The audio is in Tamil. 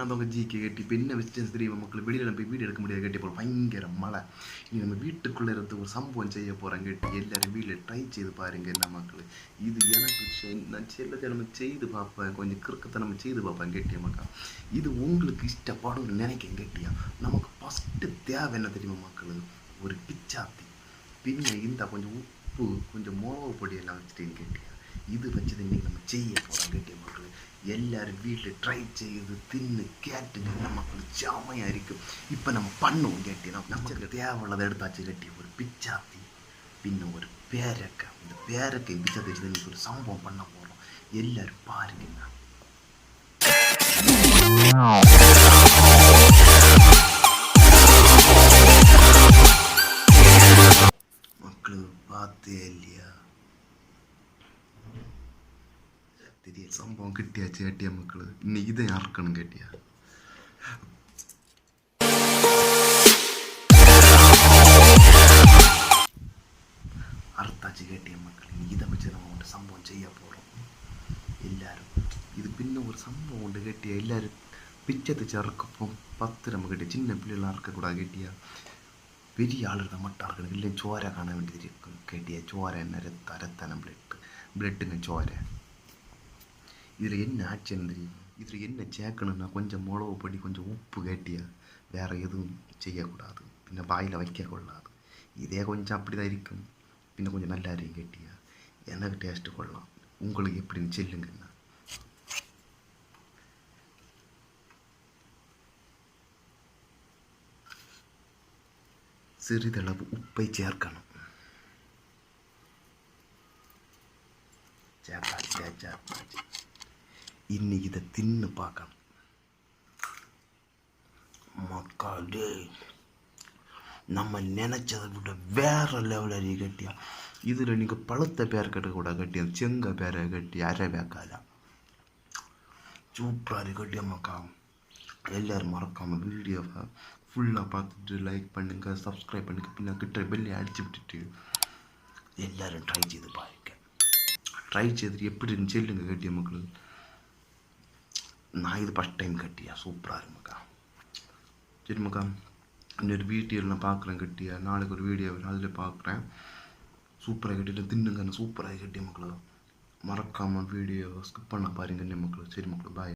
அவங்க ஜிகே கட்டி இப்போ என்ன விஷயம் தெரியுமா மக்கள் வெளியில் நம்ம வீடு எடுக்க முடியாது கட்டி போகிறோம் பயங்கர மழை இனி நம்ம வீட்டுக்குள்ளே இருந்து ஒரு சம்பவம் செய்ய போகிறோம் கட்டி எல்லாரும் வீட்டில் ட்ரை செய்து பாருங்க என்ன மக்கள் இது எனக்கு நான் செல்லத்தனமை செய்து பார்ப்பேன் கொஞ்சம் கிறுக்கத்தனமை செய்து பார்ப்பேன் கட்டிய மக்கா இது உங்களுக்கு இஷ்டப்படும் நினைக்க கட்டியா நமக்கு ஃபஸ்ட்டு தேவை என்ன தெரியுமா மக்கள் ஒரு பிச்சாத்தி பின்ன இந்த கொஞ்சம் உப்பு கொஞ்சம் மிளகு பொடியெல்லாம் வச்சுட்டேன்னு கேட்டியா இது வச்சது இன்னைக்கு நம்ம செய்ய போகிறோம் கேட்டிய மக்கள் எல்லாரும் வீட்டில் ட்ரை செய்து தின்னு கேட்டுங்க நம்ம மக்களுக்கு செமையாக இருக்கும் இப்போ நம்ம பண்ணுவோம் கேட்டினா நமக்கு தேவையுள்ளதை எடுத்தாச்சு கட்டி ஒரு பிச்சாத்தி பின்ன ஒரு பேரக்காய் இந்த பேரக்கை பிச்சாத்தி வச்சு இன்னைக்கு ஒரு சம்பவம் பண்ண போகிறோம் எல்லாரும் பாருங்க மக்கள் பார்த்தே இல்லையா திடீர் சம்பவம் கிட்டியாச்சு கேட்டியா மக்கள் இன்னைக்கு இதை யாருக்கணும் கேட்டியா அறுத்தாச்சு கேட்டிய மக்கள் இதை வச்சு நம்ம ஒரு சம்பவம் செய்ய போகிறோம் எல்லாரும் இது பின்ன ஒரு சம்பவம் உண்டு கேட்டியா எல்லாரும் பிச்சை அறுக்கப்போ 10 நம்ம கிட்ட சின்ன பிள்ளைலாம் இருக்கக்கூடாது கேட்டியா பெரிய ஆள் இருந்தால் மட்டும் இருக்கணும் இல்லை சோரை காண வேண்டியது இருக்கும் கேட்டியா சோரை என்ன ரத்தன பிளட்டுங்க சோரை இதில் என்ன ஆச்சுன்னு தெரியும் இதில் என்ன சேர்க்கணுன்னா கொஞ்சம் மிளகு பொடி கொஞ்சம் உப்பு கேட்டியா வேறு எதுவும் செய்யக்கூடாது பின்ன வாயில் வைக்கக்கூடாது இதே கொஞ்சம் அப்படி தான் இருக்கும் பின்ன கொஞ்சம் நல்லா இருக்கும் கேட்டியா எனக்கு டேஸ்ட்டு கொள்ளலாம் உங்களுக்கு எப்படின்னு சொல்லுங்கண்ணா சிறிதளவு உப்பை சேர்க்கணும் சேர்த்தாச்சு இன்னைக்கு இதை தின்னு பார்க்கணும் மக்களே நம்ம நினைச்சதை விட வேற லெவலில் கட்டியா இதில் நீங்கள் பழுத்த பேர் கட்டக்கூடாது கட்டியா செங்க பேரை கட்டி அரைவேக்கால சூப்பராக கட்டியா மக்கா எல்லோரும் மறக்காமல் வீடியோவை ஃபுல்லாக பார்த்துட்டு லைக் பண்ணுங்கள் சப்ஸ்கிரைப் பண்ணுங்கள் பின்ன கிட்ட பெல்லை அடித்து விட்டுட்டு எல்லோரும் ட்ரை செய்து பாருங்க ட்ரை செய்துட்டு எப்படி இருந்துச்சு சொல்லுங்க கட்டிய மக்களுக்கு நான் இது ஃபஸ்ட் டைம் கட்டியா சூப்பராக இருக்குமாக்கா சரி மக்கா இன்னொரு வீடியோவில் நான் பார்க்குறேன் கட்டியா நாளைக்கு ஒரு வீடியோ அதில் பார்க்குறேன் சூப்பராக கட்டிட்டு தின்னுங்க சூப்பராக கட்டிய மக்களுக்கு மறக்காமல் வீடியோ ஸ்கிப் பண்ண பாருங்க மக்களுக்கு சரி மக்களுக்கு பாய்